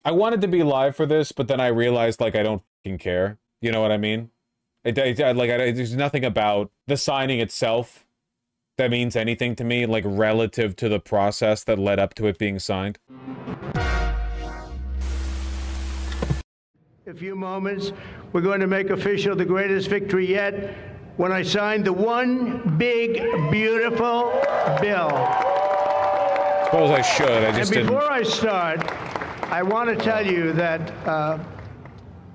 I wanted to be live for this, but then I realized, like, I don't fucking care. You know what I mean? There's nothing about the signing itself that means anything to me, like, relative to the process that led up to it being signed. A few moments, we're going to make official the greatest victory yet when I signed the one big, beautiful bill. Suppose I should. I just didn't. And before I start, I want to tell you that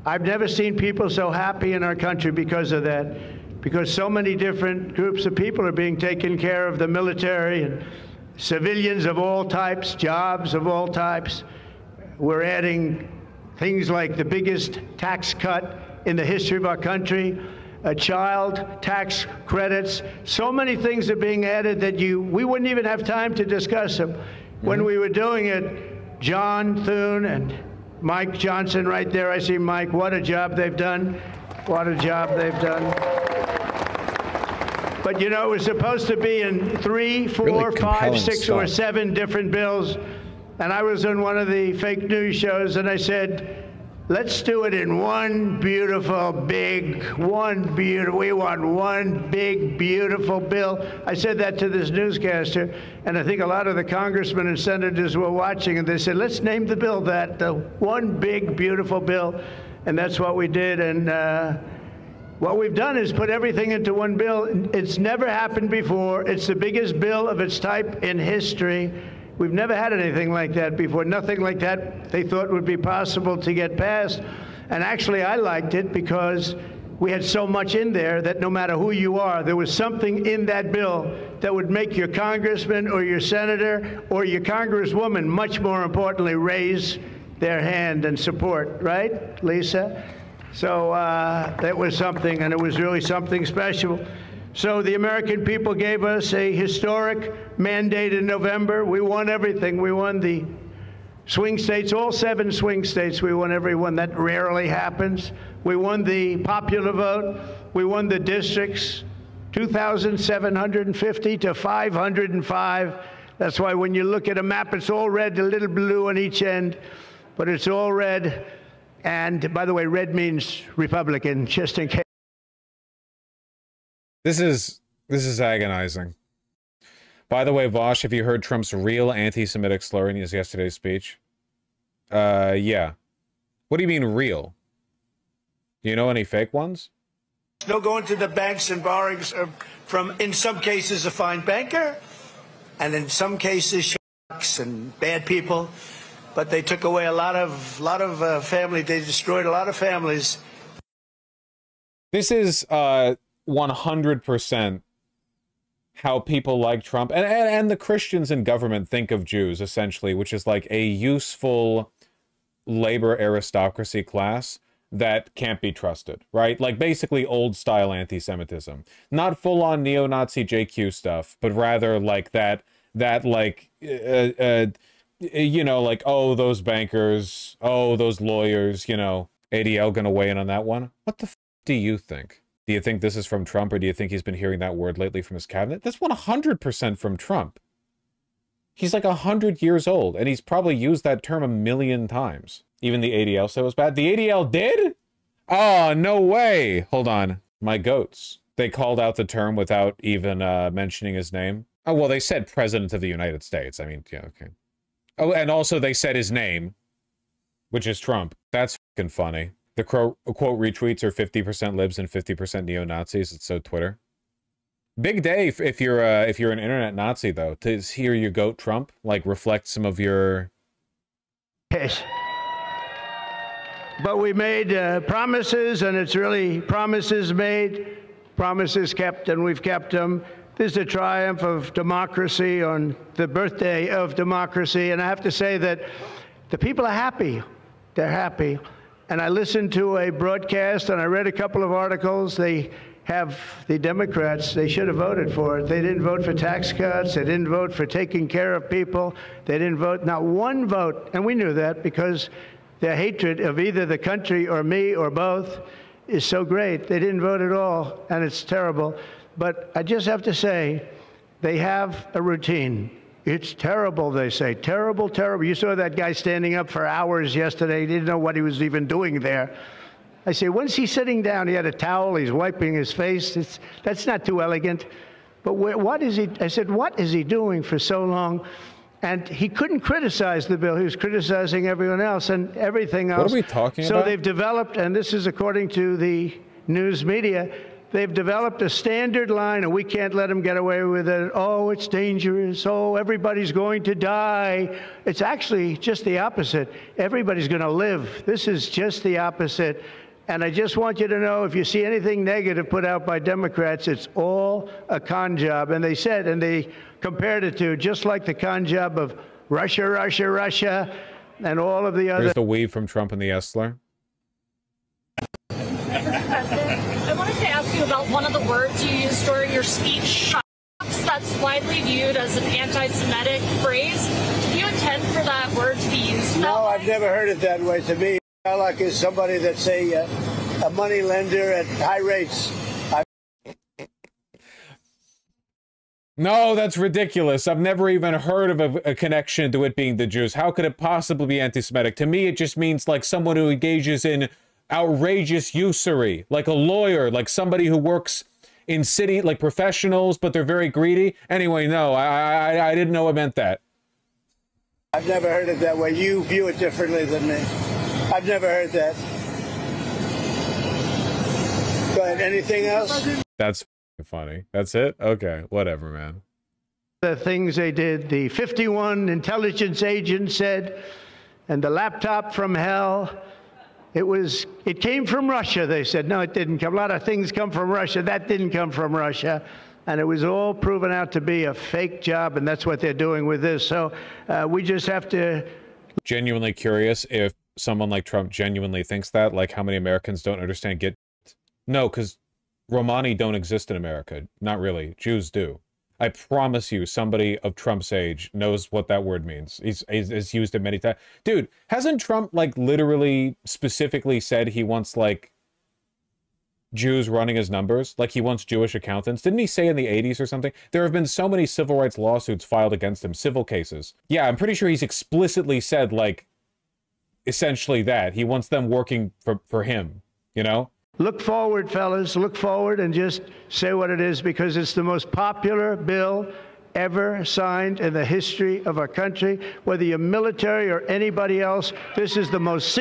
I've never seen people so happy in our country because of that, because so many different groups of people are being taken care of, the military and civilians of all types, jobs of all types. We're adding things like the biggest tax cut in the history of our country, child tax credits. So many things are being added that we wouldn't even have time to discuss them. When we were doing it, John Thune and Mike Johnson right there, I see Mike, what a job they've done. What a job they've done. But you know, it was supposed to be in 3, 4, really 5, 6, stuff. or 7 different bills. And I was on one of the fake news shows, and I said, let's do it in one beautiful, big, we want one big, beautiful bill. I said that to this newscaster, and I think a lot of the congressmen and senators were watching, and they said, let's name the bill that, the one big, beautiful bill. And that's what we did. And what we've done is put everything into one bill. It's never happened before. It's the biggest bill of its type in history. We've never had anything like that before. Nothing like that they thought would be possible to get passed. And actually, I liked it because we had so much in there that no matter who you are, there was something in that bill that would make your congressman or your senator or your congresswoman, much more importantly, raise their hand and support, right, Lisa? So that was something, and it was really something special. So the American people gave us a historic mandate in November. We won everything. We won the swing states, all 7 swing states. We won every one. That rarely happens. We won the popular vote. We won the districts, 2,750 to 505. That's why when you look at a map, it's all red, a little blue on each end, but it's all red. And by the way, red means Republican, just in case. This is agonizing. By the way, Vosh, have you heard Trump's real anti-Semitic slur in his yesterday's speech? Yeah. What do you mean real? Do you know any fake ones? No going to the banks and borrowing from, in some cases, a fine banker, and in some cases, sharks and bad people. But they took away a lot of family. They destroyed a lot of families. This is 100% how people like Trump and the Christians in government think of Jews, essentially, which is like a useful labor aristocracy class that can't be trusted, right? Like basically old-style anti-Semitism. Not full-on neo-Nazi JQ stuff, but rather like that like, you know, like, oh, those bankers, oh, those lawyers, you know. ADL gonna weigh in on that one? What the f do you think? Do you think this is from Trump, or do you think he's been hearing that word lately from his cabinet? That's 100% from Trump. He's like 100 years old, and he's probably used that term 1,000,000 times. Even the ADL said it was bad. The ADL did? Oh, no way. Hold on. My goats. They called out the term without even mentioning his name. Oh, well, they said President of the United States. I mean, yeah, okay. Oh, and also they said his name, which is Trump. That's fucking funny. The quote retweets are 50% libs and 50% neo-Nazis. It's so Twitter. Big day if you're an internet Nazi, though, to hear your goat Trump like reflect some of your. Yes. But we made promises, and it's really promises made, promises kept, and we've kept them. This is a triumph of democracy on the birthday of democracy, and I have to say that the people are happy. They're happy. And I listened to a broadcast, and I read a couple of articles. They have the Democrats, they should have voted for it. They didn't vote for tax cuts. They didn't vote for taking care of people. They didn't vote, not one vote. And we knew that because their hatred of either the country or me or both is so great. They didn't vote at all, and it's terrible. But I just have to say, they have a routine. It's terrible, they say. Terrible, terrible. You saw that guy standing up for hours yesterday. He didn't know what he was even doing there. I say, when's he sitting down? He had a towel. He's wiping his face. That's not too elegant. But what is he? I said, what is he doing for so long? And he couldn't criticize the bill. He was criticizing everyone else and everything else. What are we talking about? So they've developed, and this is according to the news media, they've developed a standard line, and we can't let them get away with it. Oh, it's dangerous. Oh, everybody's going to die. It's actually just the opposite. Everybody's going to live. This is just the opposite. And I just want you to know, if you see anything negative put out by Democrats, it's all a con job. And they said, and they compared it to just like the con job of Russia, Russia, Russia, and all of the other. There's the weave from Trump and the Estler. Mr. President, I wanted to ask you about one of the words you used during your speech, that's widely viewed as an anti-Semitic phrase. Do you intend for that word to be used? No, I've never heard it that way. To me, Shylock is somebody that's a money lender at high rates. No, that's ridiculous. I've never even heard of a connection to it being the Jews. How could it possibly be anti-Semitic? To me, it just means like someone who engages in outrageous usury, like a lawyer, like somebody who works in city, like professionals, but they're very greedy. Anyway, no, I didn't know it meant that. I've never heard it that way. You view it differently than me. I've never heard that. Go ahead. Anything else? That's funny. That's it? Okay, whatever, man. The things they did, the 51 intelligence agents said, and the laptop from hell, it came from Russia, they said. No, it didn't come. A lot of things come from Russia. That didn't come from Russia. And it was all proven out to be a fake job, and that's what they're doing with this. So we just have to... Genuinely curious if someone like Trump genuinely thinks that, like how many Americans don't understand No, because Romani don't exist in America. Not really. Jews do. I promise you, somebody of Trump's age knows what that word means. He's used it many times. Dude, hasn't Trump, like, literally specifically said he wants, like, Jews running his numbers? Like, he wants Jewish accountants? Didn't he say in the 80s or something? There have been so many civil rights lawsuits filed against him, civil cases. Yeah, I'm pretty sure he's explicitly said, like, essentially that. He wants them working for him, you know? Look forward, fellas. Look forward and just say what it is, because it's the most popular bill ever signed in the history of our country. Whether you're military or anybody else, this is the most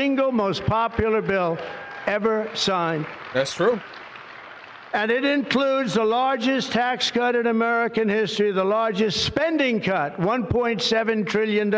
popular bill ever signed. That's true. And it includes the largest tax cut in American history, the largest spending cut, $1.7 trillion.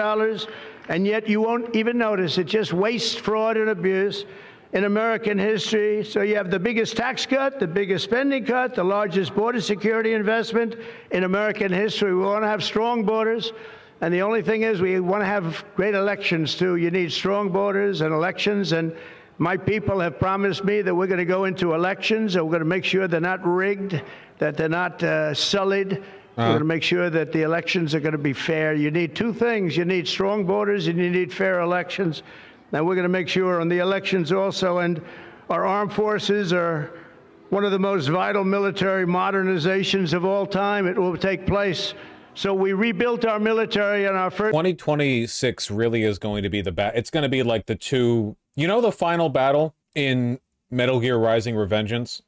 And yet you won't even notice it. Just waste, fraud, and abuse in American history. So you have the biggest tax cut, the biggest spending cut, the largest border security investment in American history. We want to have strong borders. And the only thing is, we want to have great elections, too. You need strong borders and elections. And my people have promised me that we're going to go into elections, and we're going to make sure they're not rigged, that they're not sullied. We're going to make sure that the elections are going to be fair. You need two things. You need strong borders, and you need fair elections. Now, we're going to make sure on the elections also, and our armed forces are one of the most vital military modernizations of all time. It will take place. So we rebuilt our military and our first... 2026 really is going to be it's going to be like the two... You know the final battle in Metal Gear Rising: Revengeance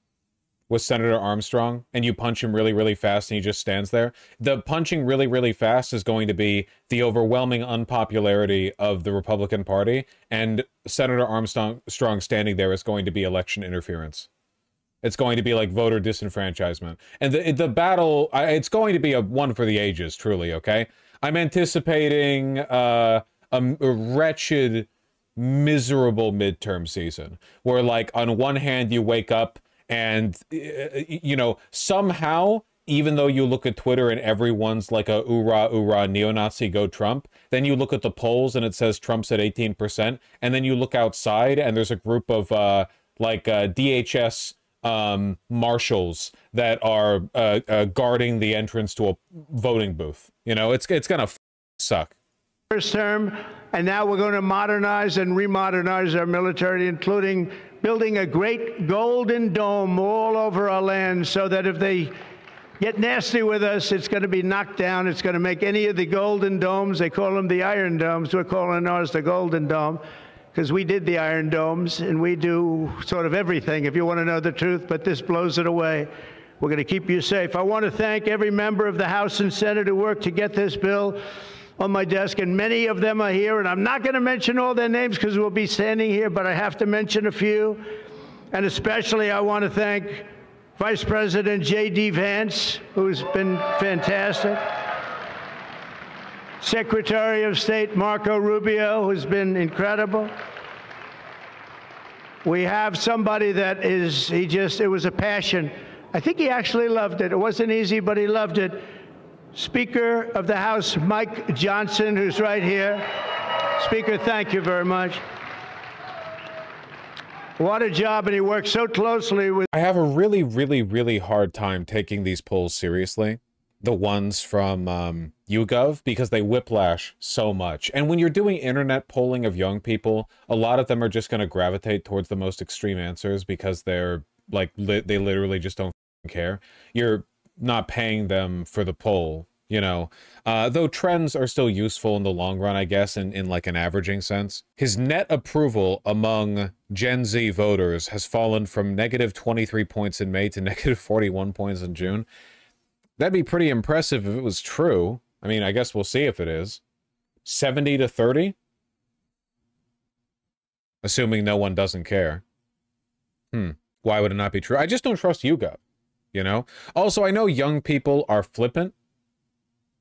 with Senator Armstrong, and you punch him really, really fast and he just stands there? The punching really, really fast is going to be the overwhelming unpopularity of the Republican Party, and Senator Armstrong standing there is going to be election interference. It's going to be like voter disenfranchisement. And the battle, it's going to be a one for the ages, truly, okay? I'm anticipating a wretched, miserable midterm season, where, like, on one hand, you wake up and, you know, somehow, even though you look at Twitter and everyone's like a oorah, oorah, neo-Nazi, go Trump, then you look at the polls and it says Trump's at 18%, and then you look outside and there's a group of, DHS marshals that are guarding the entrance to a voting booth. You know, it's gonna suck. First term, and now we're going to modernize and remodernize our military, including building a great golden dome all over our land, so that if they get nasty with us, it's going to be knocked down. It's going to make any of the golden domes, they call them the iron domes, we're calling ours the golden dome, because we did the iron domes, and we do sort of everything, if you want to know the truth, but this blows it away. We're going to keep you safe. I want to thank every member of the House and Senate who worked to get this bill on my desk, and many of them are here, and I'm not going to mention all their names because we'll be standing here, but I have to mention a few, and especially I want to thank Vice President J.D. Vance, who's been fantastic, Secretary of State Marco Rubio, who's been incredible. We have somebody that is, it was a passion. I think he actually loved it. It wasn't easy, but he loved it. Speaker of the House, Mike Johnson, who's right here. Speaker, thank you very much. What a job, and he worked so closely with... I have a really, really, really hard time taking these polls seriously. The ones from YouGov, because they whiplash so much. And when you're doing internet polling of young people, a lot of them are just going to gravitate towards the most extreme answers because they're, like, they literally just don't care. You're not paying them for the poll, you know, though trends are still useful in the long run, I guess, in like an averaging sense. His net approval among Gen Z voters has fallen from negative 23 points in May to negative 41 points in June. That'd be pretty impressive if it was true. I mean, I guess we'll see if it is. 70 to 30? Assuming no one doesn't care. Why would it not be true? I just don't trust YouGov. You know? Also, I know young people are flippant.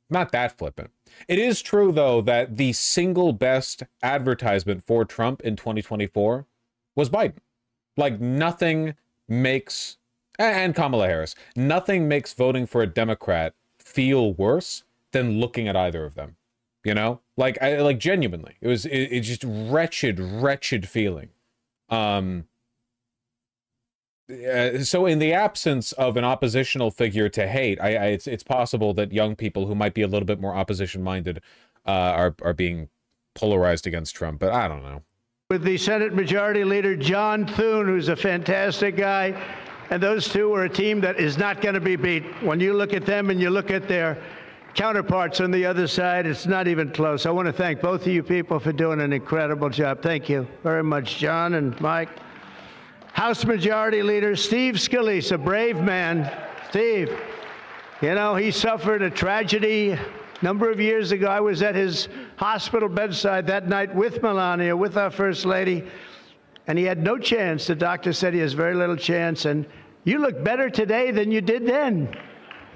Not that flippant. It is true, though, that the single best advertisement for Trump in 2024 was Biden. Like, nothing makes... And Kamala Harris. Nothing makes voting for a Democrat feel worse than looking at either of them. You know? Like, like genuinely. It's just wretched feeling. So in the absence of an oppositional figure to hate, it's possible that young people who might be a little bit more opposition-minded are being polarized against Trump, but I don't know. With the Senate Majority Leader John Thune, who's a fantastic guy, and those two are a team that is not going to be beat. When you look at them and you look at their counterparts on the other side, it's not even close. I want to thank both of you people for doing an incredible job. Thank you very much, John and Mike. House Majority Leader Steve Scalise, a brave man. Steve, you know, he suffered a tragedy a number of years ago. I was at his hospital bedside that night with Melania, with our First Lady, and he had no chance. The doctor said he has very little chance, and you look better today than you did then.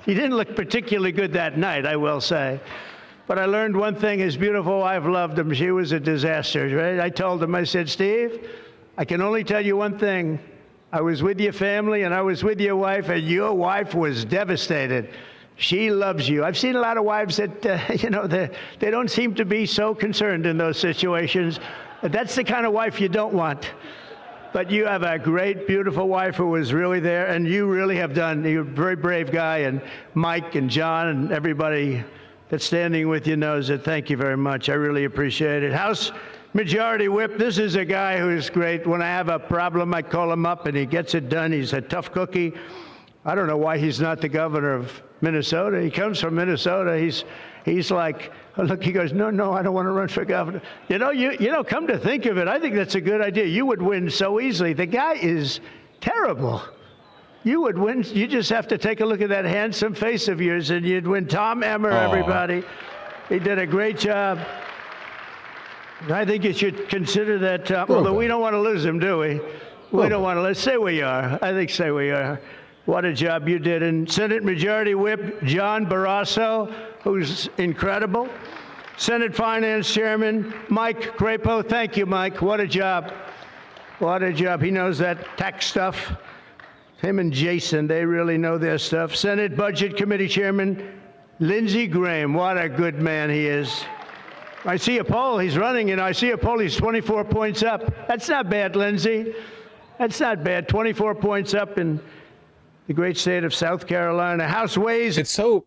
He didn't look particularly good that night, I will say. But I learned one thing, his beautiful wife loved him. She was a disaster, right? I told him, I said, Steve, I can only tell you one thing. I was with your family and I was with your wife, and your wife was devastated. She loves you. I've seen a lot of wives that, you know, they don't seem to be so concerned in those situations. That's the kind of wife you don't want. But you have a great, beautiful wife who was really there, and you really have done. You're a very brave guy, and Mike and John and everybody that's standing with you knows it. Thank you very much. I really appreciate it. House Majority Whip, this is a guy who's great. When I have a problem, I call him up, and he gets it done. He's a tough cookie. I don't know why he's not the governor of Minnesota. He comes from Minnesota. He's like, oh, look, he goes, no, I don't want to run for governor. You know, come to think of it, I think that's a good idea. You would win so easily. The guy is terrible. You would win. You just have to take a look at that handsome face of yours, and you'd win. Tom Emmer, everybody. He did a great job. I think you should consider that, although we don't want to lose him, do we? We don't want to. Let's say we are. I think say we are. What a job you did. And Senate Majority Whip John Barrasso, who's incredible. Senate Finance Chairman Mike Crapo. Thank you, Mike. What a job. What a job. He knows that tax stuff. Him and Jason, they really know their stuff. Senate Budget Committee Chairman Lindsey Graham. What a good man he is. I see a poll, he's running, and I see a poll, he's 24 points up. That's not bad, Lindsey. That's not bad. 24 points up in the great state of South Carolina. House Ways. It's so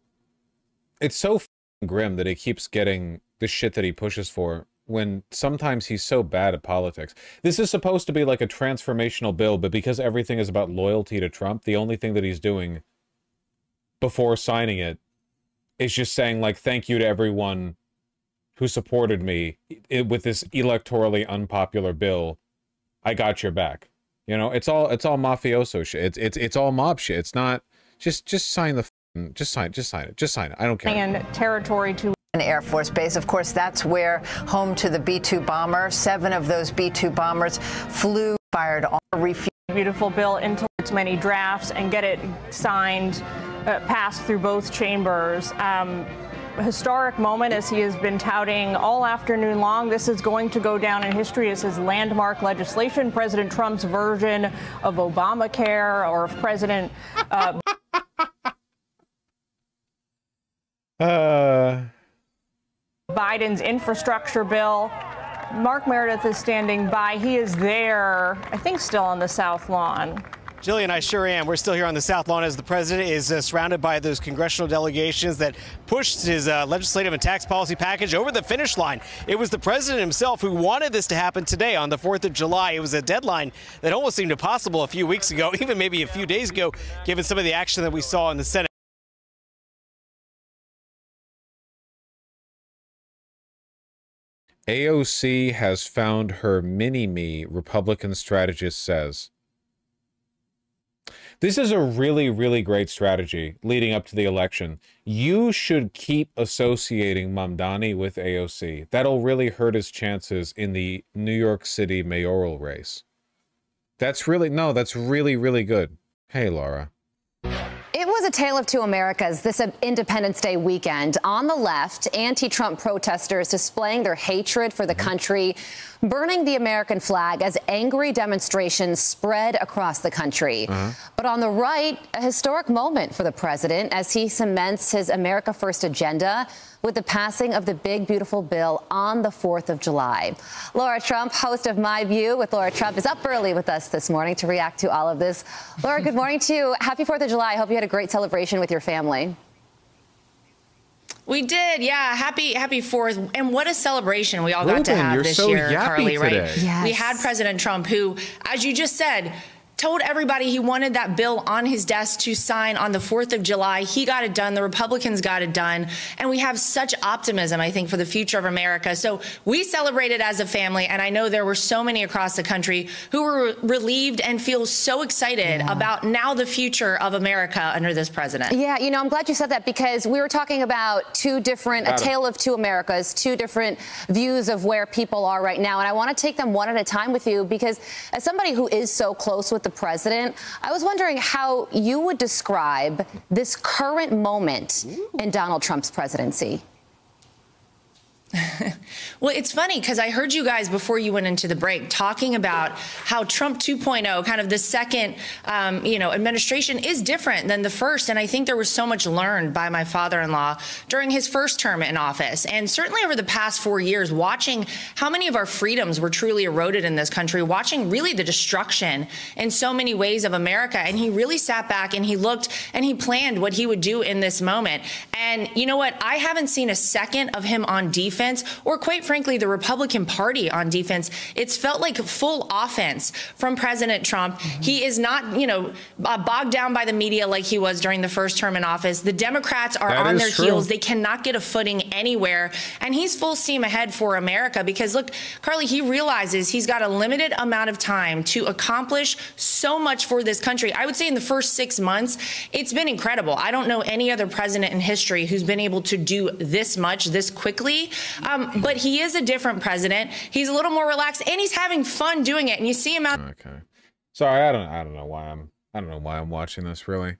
grim that he keeps getting the shit that he pushes for when sometimes he's so bad at politics. This is supposed to be like a transformational bill, but because everything is about loyalty to Trump, the only thing that he's doing before signing it is just saying, like, thank you to everyone who supported me with this electorally unpopular bill. I got your back. You know, it's all mafioso shit. It's all mob shit. It's not just sign the just sign it. I don't care. And territory to an Air Force base. Of course, that's where home to the B-2 bomber. 7 of those B-2 bombers flew, fired on a refusal. Beautiful bill into its many drafts and get it signed, passed through both chambers. A historic moment, as he has been touting all afternoon long. This is going to go down in history as his landmark legislation, President Trump's version of Obamacare, or if President Biden's infrastructure bill. Mark Meredith is standing by. He is there, I think, still on the South Lawn. Jillian, I sure am. We're still here on the South Lawn as the president is surrounded by those congressional delegations that pushed his legislative and tax policy package over the finish line. It was the president himself who wanted this to happen today on the 4th of July. It was a deadline that almost seemed impossible a few weeks ago, even maybe a few days ago, given some of the action that we saw in the Senate. AOC has found her mini-me, Republican strategist says. This is a really, really great strategy leading up to the election. You should keep associating Mamdani with AOC. That'll really hurt his chances in the New York City mayoral race. That's really, no, that's really, really good. Hey, Laura. It was a tale of two Americas this Independence Day weekend. On the left, anti-Trump protesters displaying their hatred for the country, burning the American flag as angry demonstrations spread across the country. But on the right, a historic moment for the president as he cements his America First agenda with the passing of the big, beautiful bill on the 4th of July. Laura Trump, host of My View with Laura Trump, is up early with us this morning to react to all of this. Laura, good morning to you. Happy 4th of July. I hope you had a great celebration with your family. We did, yeah. Happy 4th. And what a celebration we all got to have this year, Carly, right? Yes. We had President Trump who, as you just said, told everybody he wanted that bill on his desk to sign on the 4th of July. He got it done. The Republicans got it done. And we have such optimism, I think, for the future of America. So we celebrated as a family. And I know there were so many across the country who were relieved and feel so excited about now the future of America under this president. Yeah, you know, I'm glad you said that because we were talking about a tale of two Americas, two different views of where people are right now. And I want to take them one at a time with you because as somebody who is so close with the president, I was wondering how you would describe this current moment in Donald Trump's presidency. Well, it's funny because I heard you guys before you went into the break talking about how Trump 2.0, kind of the second, administration is different than the first. And I think there was so much learned by my father-in-law during his first term in office. And certainly over the past 4 years, watching how many of our freedoms were truly eroded in this country, watching really the destruction in so many ways of America. And he really sat back and he looked and he planned what he would do in this moment. And you know what? I haven't seen a second of him on defense, or quite frankly, the Republican Party on defense. It's felt like full offense from President Trump. He is not, bogged down by the media like he was during the first term in office. The Democrats are on their heels. They cannot get a footing anywhere. And he's full steam ahead for America because, look, Carly, he realizes he's got a limited amount of time to accomplish so much for this country. I would say in the first 6 months, it's been incredible. I don't know any other president in history who's been able to do this much this quickly. But he is a different president. He's a little more relaxed and he's having fun doing it. And you see him out. Okay. Sorry, I don't know why I'm watching this really.